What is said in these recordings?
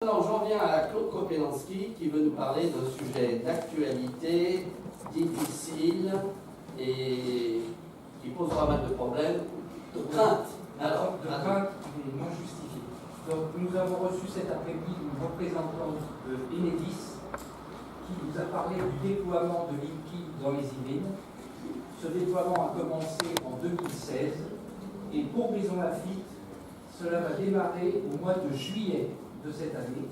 Alors, j'en viens à Claude Kopelanski qui veut nous parler d'un sujet d'actualité, difficile et qui pose pas mal de problèmes, de crainte. Alors, de crainte non justifiée. Donc, nous avons reçu cet après-midi une représentante de Enedis qui nous a parlé du déploiement de Linky dans les Yvelines. Ce déploiement a commencé en 2016 et pour Maison Lafitte, cela va démarrer au mois de juillet de cette année.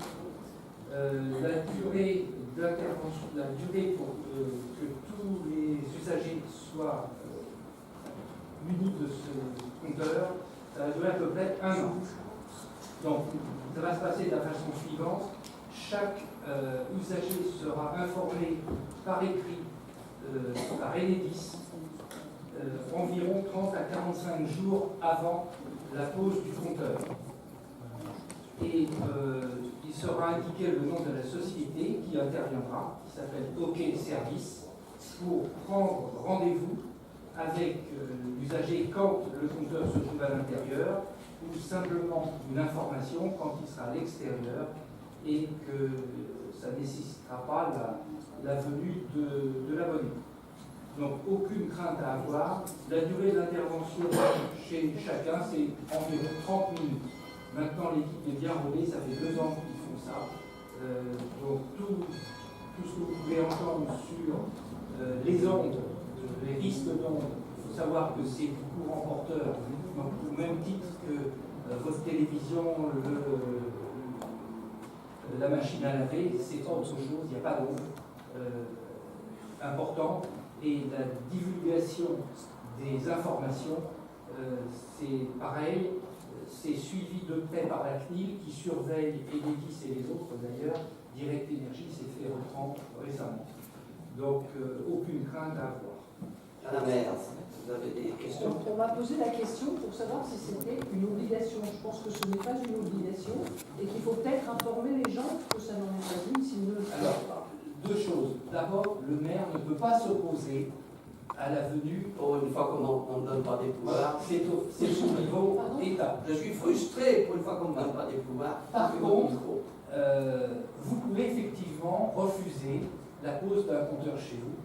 La durée d'intervention, la durée pour que tous les usagers soient munis de ce compteur, ça va durer à peu près 1 an. Donc, ça va se passer de la façon suivante. Chaque usager sera informé par écrit par Enedis environ 30 à 45 jours avant la pose du compteur. Et il sera indiqué le nom de la société qui interviendra, qui s'appelle OK Service, pour prendre rendez-vous avec l'usager quand le compteur se trouve à l'intérieur, ou simplement une information quand il sera à l'extérieur et que ça ne nécessitera pas la venue de l'abonné. Donc aucune crainte à avoir. La durée d'intervention chez chacun, c'est environ 30 minutes. Maintenant, l'équipe est bien rodée, ça fait 2 ans qu'ils font ça. Donc tout ce que vous pouvez entendre sur les ondes, les risques d'ondes, il faut savoir que c'est du courant porteur, donc au même titre que votre télévision, la machine à laver, c'est autre chose, il n'y a pas d'onde importante. Et la divulgation des informations, c'est pareil, c'est suivi de près par la CNIL qui surveille Enedis et les autres d'ailleurs. Direct Énergie s'est fait reprendre récemment. Donc aucune crainte à avoir. Madame Maire, vous avez des questions? On m'a posé la question pour savoir si c'était une obligation. Je pense que ce n'est pas une obligation et qu'il faut peut-être informer les gens que ça n'en est pas une s'ils ne le savent pas. 2 choses. D'abord, le maire ne peut pas s'opposer à la venue. Pour une fois qu'on ne donne pas des pouvoirs. C'est au niveau État. Je suis frustré pour une fois qu'on ne donne pas des pouvoirs. Par contre, vous pouvez effectivement refuser la pose d'un compteur chez vous.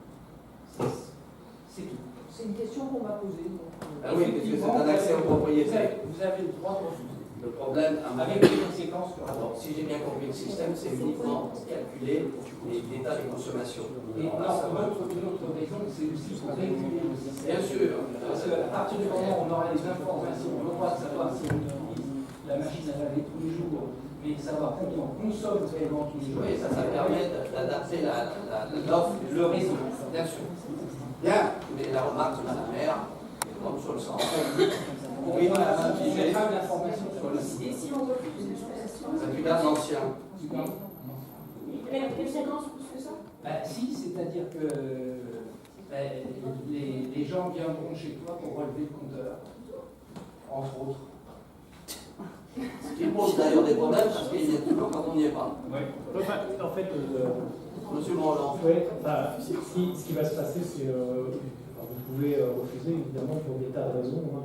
C'est tout. C'est une question qu'on m'a posée. Ah oui, parce que c'est un accès aux propriétaires. Vous avez le droit de refuser. Le problème, Avec les conséquences que alors, si j'ai bien compris le système, c'est uniquement pour calculer l'état de consommation. Et non, une autre raison, c'est aussi pour réguler le système. Bien sûr. Parce qu'à partir du moment où on aura les informations, on aura de savoir si on utilise la machine à laver tous les jours, mais savoir combien on consomme réellement tous les jours. Oui, ça permet d'adapter l'offre. Le réseau. Bien sûr. Bien, mais la remarque de Madame Maire, comme sur le centre. Oui, voilà, on mettra une information sur le site. Et si on refuse les installations, Ça du gaz ancien. les conséquences plus que ça? Si, c'est-à-dire que les gens viendront chez toi pour relever le compteur, entre autres. Ce qui pose d'ailleurs des problèmes parce qu'il y a toujours quand on n'y est pas. Oui. Enfin, en fait, Monsieur Roland. ouais, enfin, ce qui va se passer, c'est vous pouvez refuser évidemment pour des tas de raisons. Hein.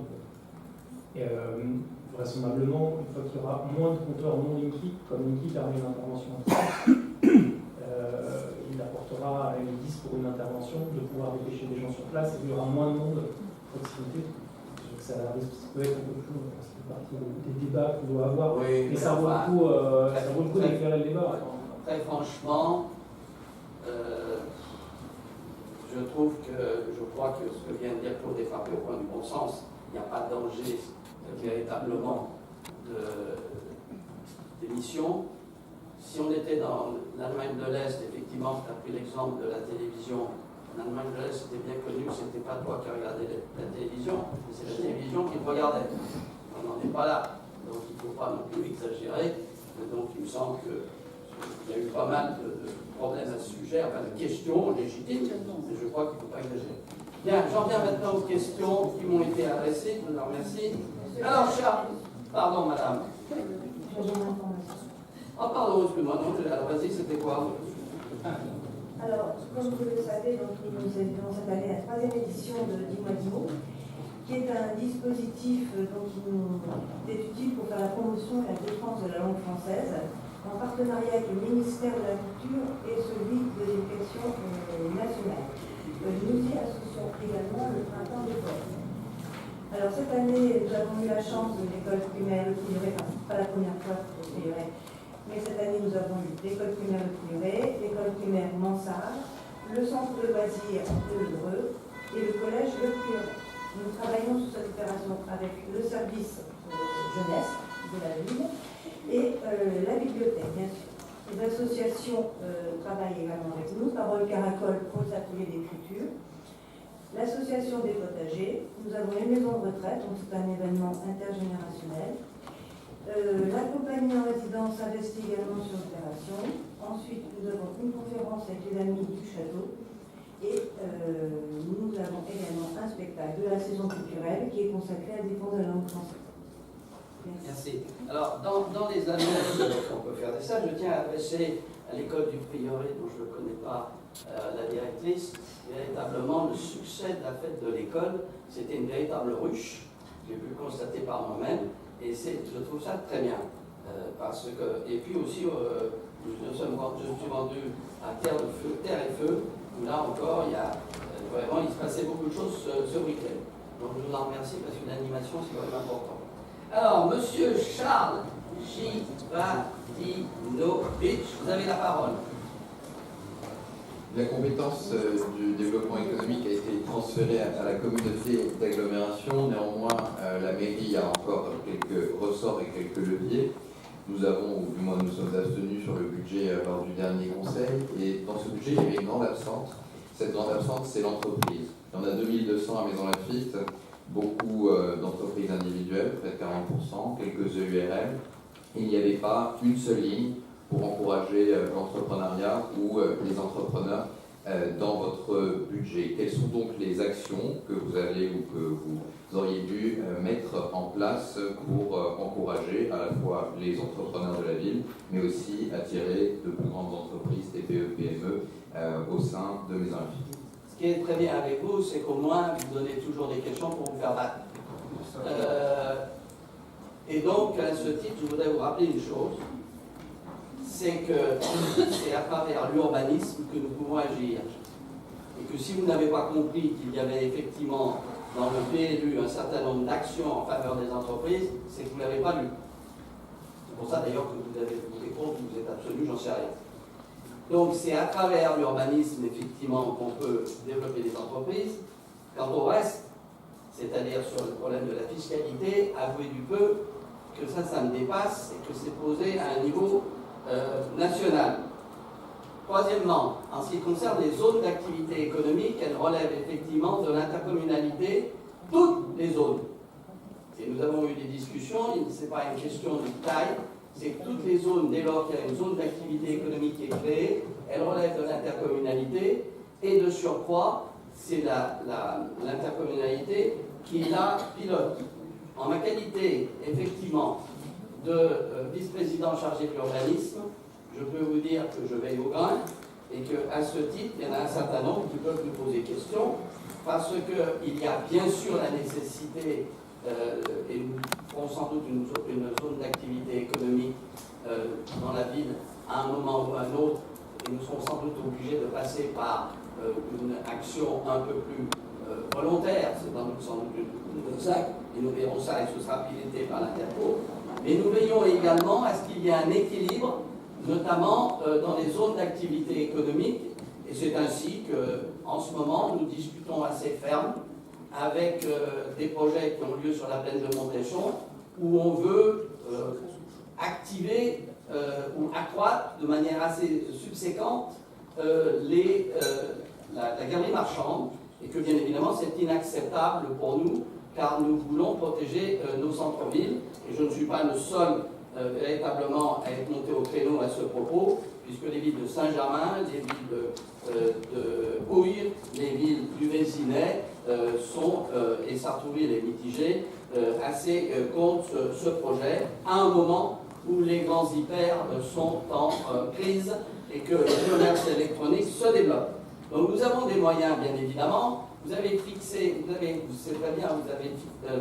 Et vraisemblablement, une fois qu'il y aura moins de compteurs non Linky, comme Linky permet une intervention en France, il apportera à Enedis pour une intervention de pouvoir dépêcher des gens sur place et il y aura moins de monde à proximité. Ça peut être un peu plus, c'est partie des débats qu'on doit avoir, Oui, mais ça vaut le coup d'éclairer le débat. Très franchement, je crois que ce que vient de dire Claude est frappé au point du bon sens. Il n'y a pas de danger véritablement d'émission. Si on était dans l'Allemagne de l'Est, effectivement, tu as pris l'exemple de la télévision. En Allemagne de l'Est, c'était bien connu, c'était pas toi qui regardais la télévision, c'est la télévision qui te regardait. On n'en est pas là. Donc il ne faut pas non plus exagérer. Donc il me semble qu'il y a eu pas mal de problèmes à ce sujet, enfin de questions légitimes, mais je crois qu'il ne faut pas exagérer. Bien, j'en viens maintenant aux questions qui m'ont été adressées, je vous en remercie. Alors, Charles, pardon madame. Oh pardon, excuse-moi, non, vas-y, c'était quoi? Alors, comme vous le savez, donc, nous avions cette année la 3e édition de Dis-moi Dimo, qui est un dispositif qui nous est utile pour faire la promotion et la défense de la langue française. en partenariat avec le ministère de la Culture et celui de l'Éducation nationale. Nous y associons également le printemps des poètes. Alors cette année, nous avons eu la chance de l'école primaire Le Prieuré, enfin pas la première fois au Prieuré, mais cette année nous avons eu l'école primaire Le Prieuré, l'école primaire Mansart, le centre de loisirs de Lheureux et le collège Le Prieuré. Nous travaillons sur cette opération avec le service jeunesse de la ville et la bibliothèque, bien sûr. Les associations travaillent également avec nous, Parole Caracol pour les ateliers d'écriture. L'association des potagers, nous avons les maisons de retraite, donc c'est un événement intergénérationnel. La compagnie en résidence investit également sur l'opération. Ensuite, nous avons une conférence avec les amis du château. Et nous avons également un spectacle de la saison culturelle qui est consacré à la défense de la langue française. Merci. Alors, dans les annonces qu'on peut faire de ça, je tiens à adresser à l'école du Prieuré, dont je ne connais pas la directrice. Véritablement, le succès de la fête de l'école, c'était une véritable ruche. J'ai pu le constater par moi-même, et je trouve ça très bien. Parce que, et puis aussi, je suis vendu à Terre et Feu, où là encore, vraiment, il se passait beaucoup de choses ce week-end. Donc je vous en remercie parce que l'animation, c'est vraiment important. Alors, monsieur Charles Givadinovitch, vous avez la parole. La compétence du développement économique a été transférée à la communauté d'agglomération. Néanmoins, la mairie a encore quelques ressorts et quelques leviers. Nous avons, ou du moins nous sommes abstenus sur le budget lors du dernier conseil. Et dans ce budget, il y avait une grande absente. Cette grande absente, c'est l'entreprise. Il y en a 2200 à Maison Lafitte, beaucoup d'entreprises individuelles, près de 40%, quelques EURL. Il n'y avait pas une seule ligne pour encourager l'entrepreneuriat ou les entrepreneurs dans votre budget. Quelles sont donc les actions que vous avez ou que vous auriez dû mettre en place pour encourager à la fois les entrepreneurs de la ville, mais aussi attirer de plus grandes entreprises, TPE, PME, au sein de Maison Lafitte? Ce qui est très bien avec vous, c'est qu'au moins vous donnez toujours des questions pour vous faire battre. Et donc, à ce titre, je voudrais vous rappeler une chose, c'est que c'est à travers l'urbanisme que nous pouvons agir. Et que si vous n'avez pas compris qu'il y avait effectivement dans le PLU un certain nombre d'actions en faveur des entreprises, c'est que vous ne l'avez pas lu. C'est pour ça d'ailleurs que vous avez des comptes, vous êtes absolu, j'en sais rien. Donc c'est à travers l'urbanisme effectivement qu'on peut développer des entreprises. Quant au reste, c'est-à-dire sur le problème de la fiscalité, avouez du peu que ça me dépasse et que c'est posé à un niveau national. Troisièmement, en ce qui concerne les zones d'activité économique, elles relèvent effectivement de l'intercommunalité, toutes les zones. Et nous avons eu des discussions, ce n'est pas une question de taille, c'est que toutes les zones, dès lors qu'il y a une zone d'activité économique qui est créée, elles relèvent de l'intercommunalité, et de surcroît, c'est l'intercommunalité qui la pilote. En ma qualité, effectivement, de vice-président chargé de l'urbanisme, je peux vous dire que je veille au grain et qu'à ce titre, il y en a un certain nombre qui peuvent nous poser question parce qu'il y a bien sûr la nécessité, et nous ferons sans doute une zone d'activité économique dans la ville à un moment ou à un autre, et nous serons sans doute obligés de passer par une action un peu plus volontaire, c'est sans doute une sac, et nous verrons ça et ce sera piloté par l'Interco. Mais nous veillons également à ce qu'il y ait un équilibre, notamment dans les zones d'activité économique, et c'est ainsi qu'en ce moment, nous discutons assez ferme avec des projets qui ont lieu sur la plaine de Montéchon, où on veut activer ou accroître de manière assez subséquente la galerie marchande, et que bien évidemment c'est inacceptable pour nous, car nous voulons protéger nos centres-villes, et je ne suis pas le seul véritablement à être monté au créneau à ce propos, puisque les villes de Saint-Germain, les villes de Houille, les villes du Vésinet sont, et Sartrouville est mitigé, assez contre ce projet, à un moment où les grands hyper sont en crise et que le commerce électronique se développe. Donc nous avons des moyens, bien évidemment. Vous avez fixé, c'est très bien, vous avez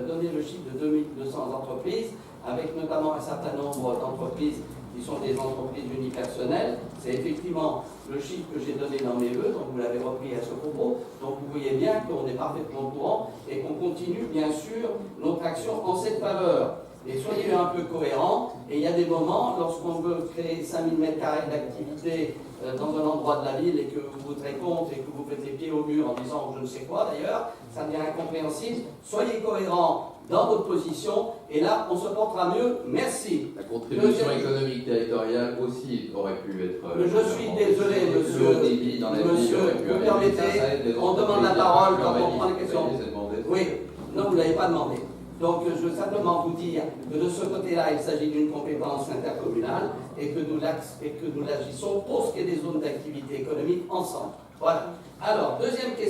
donné le chiffre de 2200 entreprises, avec notamment un certain nombre d'entreprises qui sont des entreprises unipersonnelles. C'est effectivement le chiffre que j'ai donné dans mes vœux, donc vous l'avez repris à ce propos. Donc vous voyez bien qu'on est parfaitement au courant et qu'on continue bien sûr notre action en cette faveur. Et soyez un peu cohérents. Et il y a des moments, lorsqu'on veut créer 5000 m² d'activité dans un endroit de la ville et que vous vous tenez compte et que vous faites les pieds au mur en disant je ne sais quoi d'ailleurs, ça devient incompréhensible. Soyez cohérents dans votre position et là on se portera mieux. Merci. La contribution économique territoriale aussi aurait pu être. Je suis désolé, monsieur. Monsieur, vous permettez, on demande la parole quand on prend les questions. Oui, non, vous ne l'avez pas demandé. Donc, je veux simplement vous dire que de ce côté-là, il s'agit d'une compétence intercommunale et que nous l'agissons pour ce qui est des zones d'activité économique ensemble. Voilà. Alors, deuxième question.